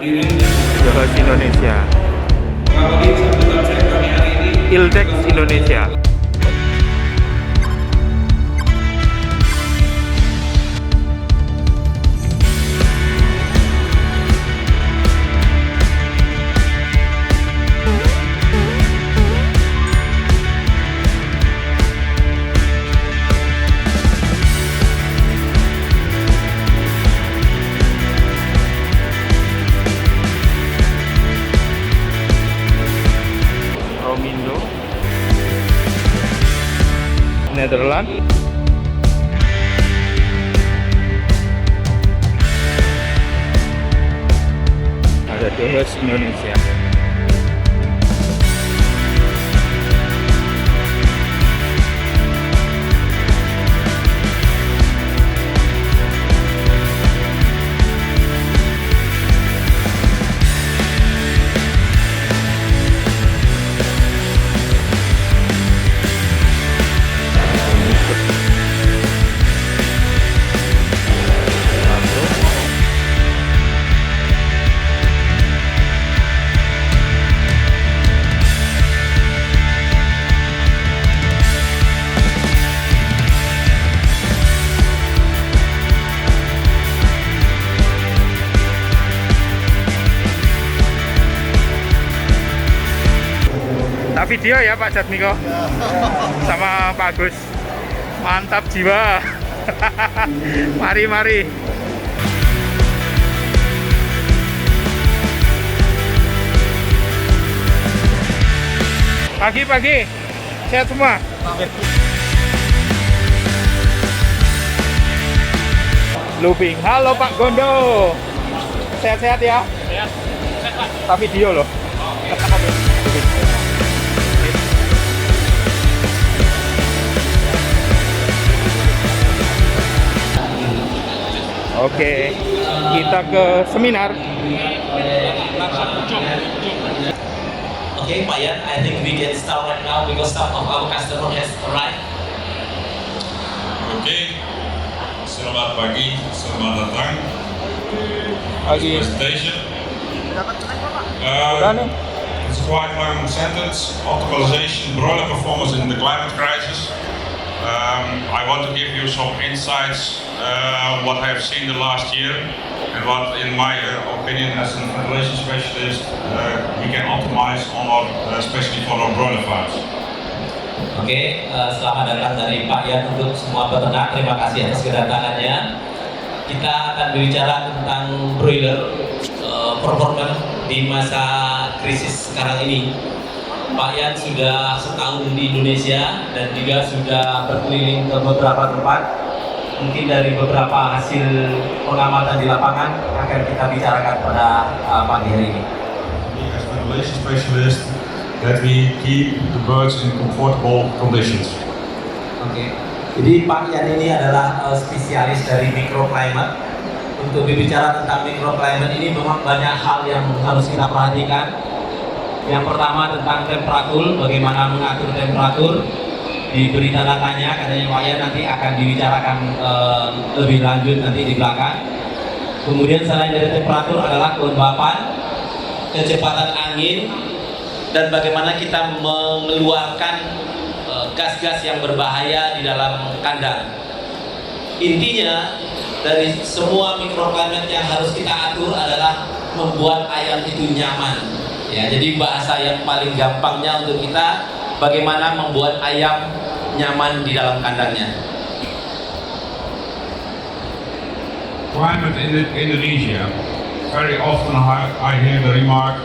Bahasa Indonesia. Ildex Indonesia. Romindo, Netherlands, ada Dehas Indonesia. Tak video ya Pak Jatmiko sama Pak Agus, mantap jiwa. Mari. Pagi, sehat semua. Looping, halo Pak Gondo, sehat-sehat ya? Sehat Pak. Tak video loh. Oke, kita ke seminar. Okay, Pak Yan, I think we can start right now because some of our customer has arrived. Oke, selamat pagi, selamat datang Pagi. presentation. Udah nih. It's a quite long sentence. Optimization, broader performance in the climate crisis. I want to give you some insights what I have seen the last year and what, in my opinion, as a ventilation specialist, we can optimize on our, especially for our broiler farms. Oke, selamat datang dari Pak Yan untuk semua peternak. Terima kasih atas kedatangannya. Kita akan berbicara tentang broiler performance di masa krisis sekarang ini. Pak Yan sudah setahun di Indonesia dan juga sudah berkeliling ke beberapa tempat. Mungkin dari beberapa hasil pengamatan di lapangan akan kita bicarakan pada pagi hari ini. As ventilation specialist, that we keep the birds in comfortable conditions. Oke. Jadi Pak Yan ini adalah spesialis dari microclimate. Untuk berbicara tentang microclimate ini memang banyak hal yang harus kita perhatikan. Yang pertama tentang temperatur, bagaimana mengatur temperatur. Di berita datanya katanya Pak Yan nanti akan dibicarakan lebih lanjut nanti di belakang. Kemudian selain dari temperatur adalah kelembapan, kecepatan angin, dan bagaimana kita mengeluarkan gas-gas yang berbahaya di dalam kandang. Intinya dari semua microclimate yang harus kita atur adalah membuat ayam itu nyaman. Ya, jadi bahasa yang paling gampangnya untuk kita bagaimana membuat ayam nyaman di dalam kandangnya. Climate in Indonesia, very often I hear the remark,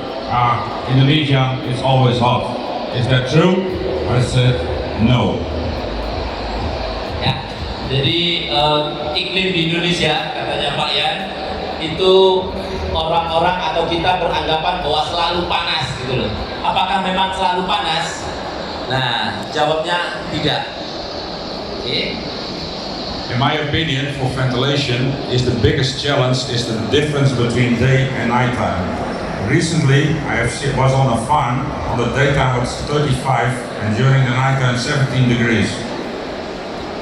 Indonesia is always hot. Is that true? I said no. Ya, jadi iklim di Indonesia katanya Pak Yan itu orang-orang atau kita beranggapan bahwa selalu panas gitu loh. Apakah memang selalu panas? Nah, jawabnya tidak. Oke. In my opinion, for ventilation, is the biggest challenge is the difference between day and night time. Recently, was on a farm. On the daytime it's 35, and during the night time 17 degrees.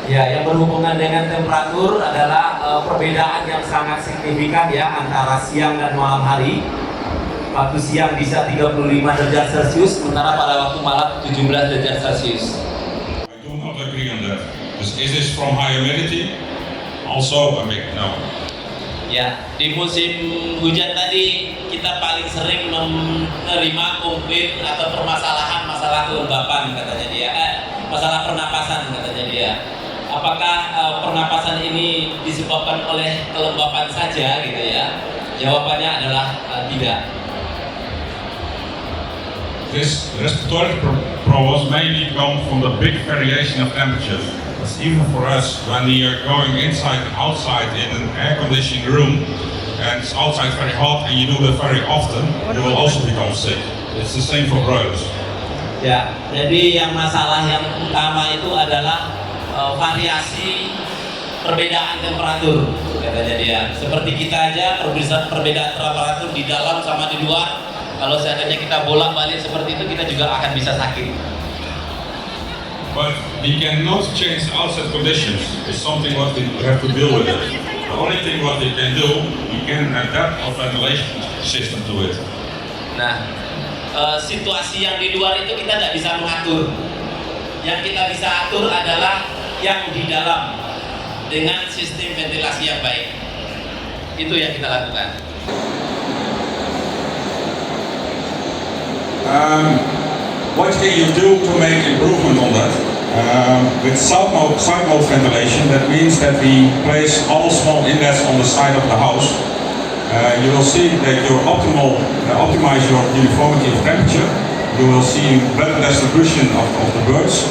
Ya, yang berhubungan dengan temperatur adalah perbedaan yang sangat signifikan ya antara siang dan malam hari. waktu siang bisa 35 derajat Celcius, sementara pada waktu malam 17 derajat Celcius. I do not agree on that. Is this from high humidity? Also a big no. Ya, di musim hujan tadi kita paling sering menerima komplain atau permasalahan masalah kelembapan katanya dia, masalah pernapasan katanya dia. Apakah pernapasan ini disebabkan oleh kelembapan saja gitu ya? Jawabannya adalah tidak. This respiratory problems mainly come from the big variation of temperatures. It's even for us when we are going inside and outside in an air-conditioned room, and it's outside very hot, and you do that very often, you will also become sick. It's the same for broilers. Ya, jadi yang masalah yang utama itu adalah variasi perbedaan temperatur katanya dia. Seperti kita aja perbedaan temperatur di dalam sama di luar. Kalau seandainya kita bolak-balik seperti itu, kita juga akan bisa sakit. But we cannot change outside conditions. It's something what we have to deal with it. The only thing what we can do, we can adapt our ventilation system to it. Nah, situasi yang di luar itu kita tidak bisa mengatur. Yang kita bisa atur adalah yang di dalam dengan sistem ventilasi yang baik. Itu yang kita lakukan. What can you do to make improvement on that? With side mode ventilation, that means that we place all small inlets on the side of the house. You will see that you optimize your uniformity of temperature. You will see better distribution of the birds.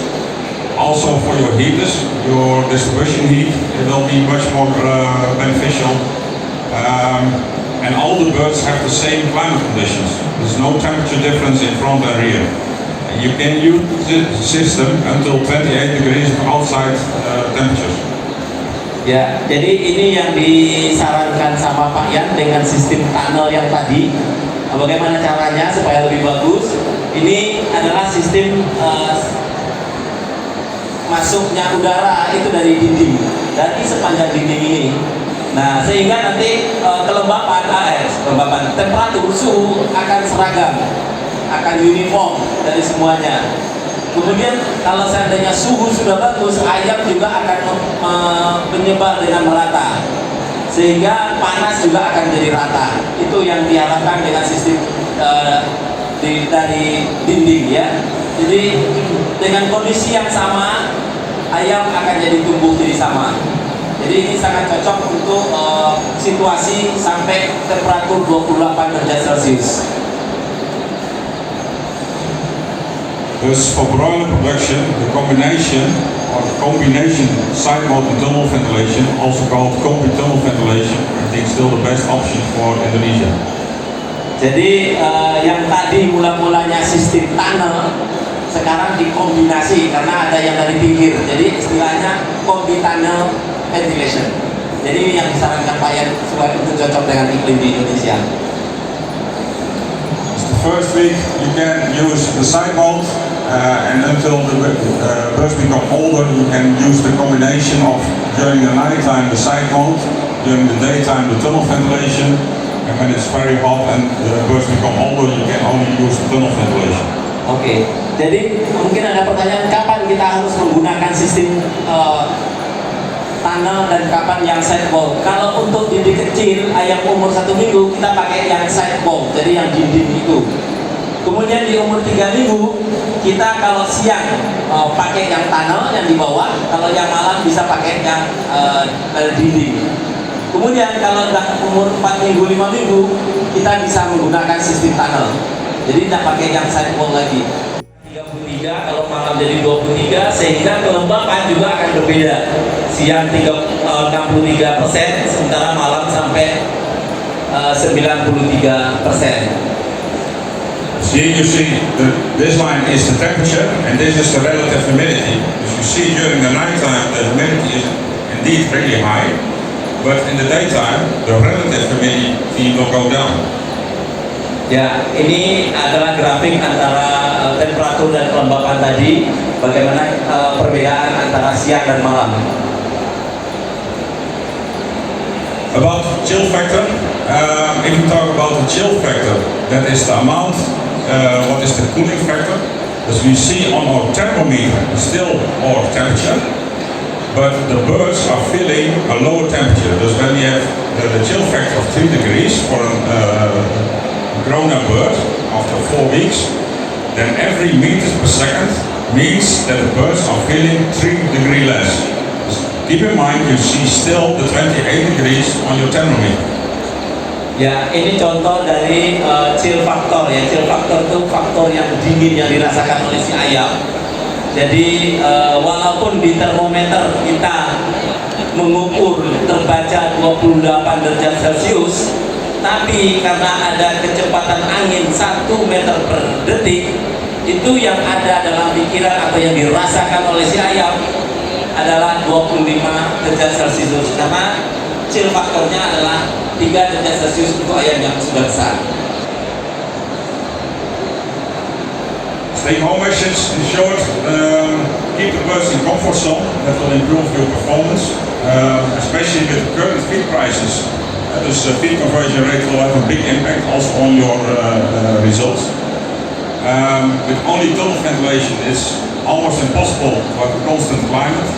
Also for your heaters, your distribution heat, it will be much more beneficial. And all the birds have the same climate conditions. There's no temperature difference in front and rear. And you can use the system until 28 degrees of outside temperatures. Ya, jadi ini yang disarankan sama Pak Yan dengan sistem tunnel yang tadi. Bagaimana caranya supaya lebih bagus? Ini adalah sistem masuknya udara itu dari dinding, dari sepanjang dinding ini. Nah, sehingga nanti kelembapan temperatur suhu akan seragam, akan uniform dari semuanya. Kemudian kalau seandainya suhu sudah bagus, ayam juga akan menyebar dengan merata, sehingga panas juga akan jadi rata. Itu yang diharapkan dengan sistem dari dinding ya. Jadi dengan kondisi yang sama, ayam akan jadi tumbuh jadi sama. Jadi ini sangat cocok untuk situasi sampai temperatur 28 derajat Celcius. Thus for broiler production, the combination side mode and tunnel ventilation, also called combi tunnel ventilation, I think still the best option for Indonesia. Jadi yang tadi mula-mulanya sistem tunnel, sekarang dikombinasi karena ada yang dari pinggir. Jadi istilahnya combi tunnel ventilation. Jadi ini yang disarankan Pak Yan supaya untuk cocok dengan iklim di Indonesia. The first week you can use the side mode, and until the birds become older, you can use the combination of during the night time the side mode, during the daytime the tunnel ventilation, and when it's very hot and the birds become older, you can only use the tunnel ventilation. Oke, jadi mungkin ada pertanyaan kapan kita harus menggunakan sistem tunnel dan kapan yang side wall. Kalau untuk dinding kecil ayam umur 1 minggu kita pakai yang side wall, jadi yang dinding itu. Kemudian di umur 3 minggu kita kalau siang pakai yang tunnel yang di bawah, kalau yang malam bisa pakai yang dinding. Kemudian kalau udah umur 4 minggu 5 minggu kita bisa menggunakan sistem tunnel, jadi tidak pakai yang side wall lagi. 33 kalau malam jadi 23, sehingga kelembapan juga akan berbeda. Siang 63%, sementara malam sampai 93%. Here you see this line is the temperature and this is the relative humidity. As you see during the night time the humidity is indeed really high, but in the daytime the relative humidity will go down. Ya, ini adalah grafik antara temperatur dan kelembapan tadi, bagaimana perbedaan antara siang dan malam. About chill factor, If you talk about the chill factor, that is the amount, what is the cooling factor. As we see on our thermometer, still our temperature, but the birds are feeling a lower temperature. Because when we have the chill factor of 3 degrees for a grown-up bird after 4 weeks, then every meters per second means that the birds are feeling 3 degrees less. Keep in mind, you see still the 28 degrees on your thermometer. Ya, ini contoh dari chill factor ya. Chill factor itu faktor yang dingin yang dirasakan oleh si ayam. Jadi walaupun di termometer kita mengukur terbaca 28 derajat Celcius, tapi karena ada kecepatan angin 1 meter per detik, itu yang ada dalam pikiran atau yang dirasakan oleh si ayam adalah 25 derajat Celcius, karena chill faktornya adalah 3 derajat Celcius untuk ayam yang sudah besar. Stay home message in short, keep the birds in comfort zone. That will improve your performance, especially with the current feed prices. This feed conversion rate will have a big impact also on your results. With only tunnel ventilation, it's almost impossible to have a constant climate.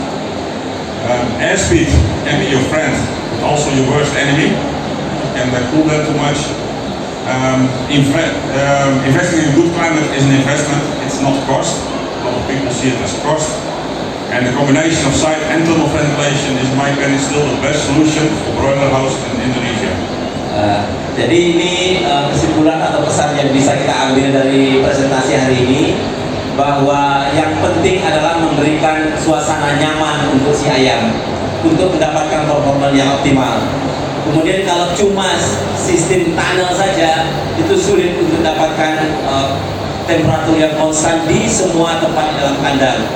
Airspeed can be your friend, but also your worst enemy. You can cool that too much. Investing in good climate is an investment, it's not cost. A lot of people see it as cost. And the combination of side and tunnel ventilation is, in my opinion, still the best solution for broiler house in Indonesia. Jadi ini kesimpulan atau pesan yang bisa kita ambil dari presentasi hari ini, bahwa yang penting adalah memberikan suasana nyaman untuk si ayam untuk mendapatkan performa yang optimal. Kemudian kalau cuma sistem tunnel saja, itu sulit untuk mendapatkan temperatur yang konstan di semua tempat dalam kandang.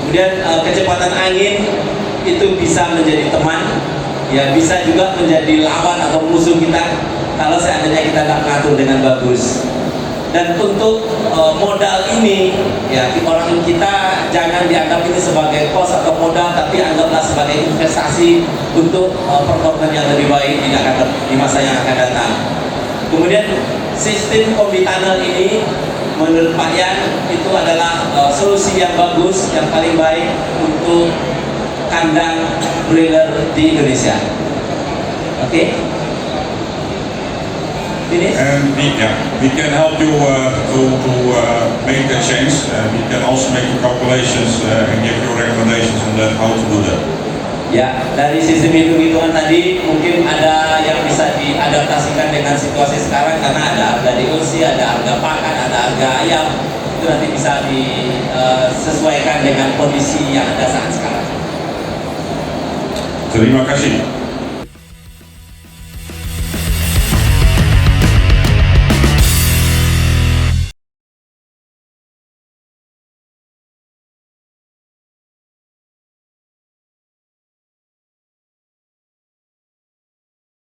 Kemudian kecepatan angin itu bisa menjadi teman, ya bisa juga menjadi lawan atau musuh kita kalau seandainya kita tidak mengatur dengan bagus. Dan untuk modal ini, ya orang kita jangan dianggap ini sebagai cost atau modal, tapi anggaplah sebagai investasi untuk performa yang lebih baik di masa yang akan datang. Kemudian sistem kombi tunnel ini menurut Pak Yan itu adalah solusi yang bagus, yang paling baik untuk kandang broiler di Indonesia. Oke? And we can help you to make that change. We can also make the calculations and give you recommendations on that, how to do that. Ya, dari sistem hitung-hitungan tadi mungkin ada yang bisa diadaptasikan dengan situasi sekarang, karena ada harga diusi, ada harga pakan, ada harga ayam. Itu nanti bisa disesuaikan dengan kondisi yang ada saat sekarang. Terima kasih.